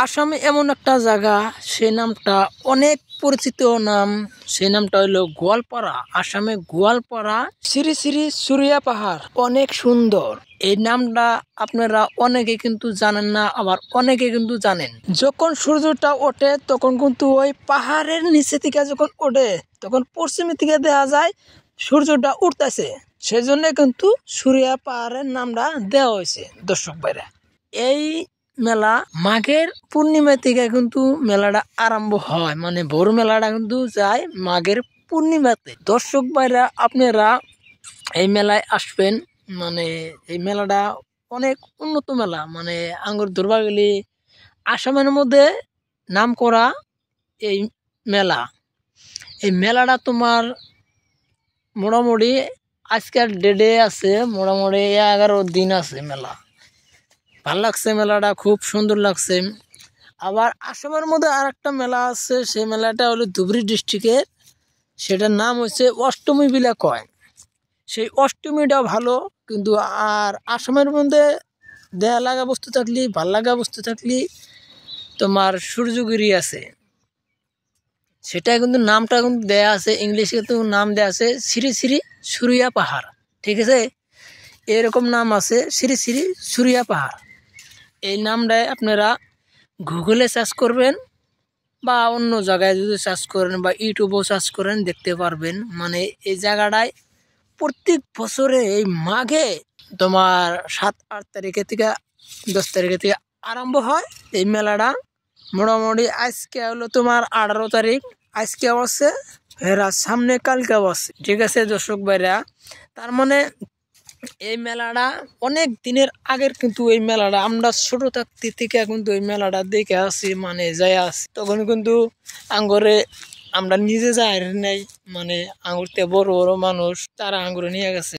আসামে এমন একটা জায়গা, সে নামটা অনেক পরিচিত নাম। সেই নামটা হলো গোয়ালপাড়া। আসামে গোয়ালপাড়া শ্রী শ্রী সুরিয়া পাহাড় অনেক সুন্দর। এই নামটা আপনারা অনেকে কিন্তু জানেন না, আবার অনেকে কিন্তু জানেন। যখন সূর্যটা ওঠে তখন কিন্তু ওই পাহাড়ের নিচে থেকে যখন ওঠে তখন পশ্চিমের থেকে দেখা যায় সূর্যটা উঠতেছে। সেজন্য কিন্তু সুরিয়া পাহাড়ের নামটা দেওয়া হয়েছে। দর্শক ভাইরা, এই মেলা মাঘের পূর্ণিমা থেকে কিন্তু মেলাটা আরম্ভ হয়, মানে বড় মেলাটা কিন্তু যায় মাঘের পূর্ণিমাতে। দর্শক ভাইরা, আপনারা এই মেলায় আসবেন। মানে এই মেলাটা অনেক উন্নত মেলা, মানে আঙ্গুর ধরবা গেলে আসামের মধ্যে নাম করা এই মেলা। এই মেলাটা তোমার মোটামুটি আজকের ডেটে আছে, মোটামুটি 11 দিন আছে মেলা। ভাল লাগছে মেলাটা, খুব সুন্দর লাগছে। আবার আসামের মধ্যে আর একটা মেলা আছে, সেই মেলাটা হলো ধুবড়ী ডিস্ট্রিক্টের। সেটার নাম হচ্ছে অষ্টমী বিলা কয়। সেই অষ্টমীটা ভালো, কিন্তু আর আসামের মধ্যে দেয়া লাগা বস্তু থাকলে, ভাল লাগা বস্তু থাকলে তোমার সূর্যগিরি আছে। সেটা কিন্তু নামটা কিন্তু দেয়া আছে, ইংলিশে কিন্তু নাম দেয়া আছে শ্রী শ্রী সুরিয়া পাহাড়। ঠিক আছে, এরকম নাম আছে শ্রী শ্রী সুরিয়া পাহাড়। এই নামটায় আপনারা গুগলে সার্চ করবেন বা অন্য জায়গায় যদি সার্চ করেন বা ইউটিউবেও সার্চ করেন দেখতে পারবেন। মানে এই জায়গাটায় প্রত্যেক বছরে এই মাঘে তোমার 7-8 তারিখের থেকে 10 তারিখের থেকে আরম্ভ হয় এই মেলাটা। মোটামুটি আজকে হলো তোমার 18 তারিখ, আজকে আছে, এরা সামনে কালকেও আছে। ঠিক আছে দর্শক ভাইরা, তার মানে এই মেলাটা অনেক দিনের আগের, কিন্তু এই মেলাটা আমরা ছোট থাকতে থেকে কিন্তু এই মেলাটা দেখে আসি, মানে যাই আসি। তখন কিন্তু আঙ্গুরে আমরা নিজে যাই নাই, মানে আঙ্গুরতে বড় বড় মানুষ তারা আঙ্গুরে নিয়ে গেছে।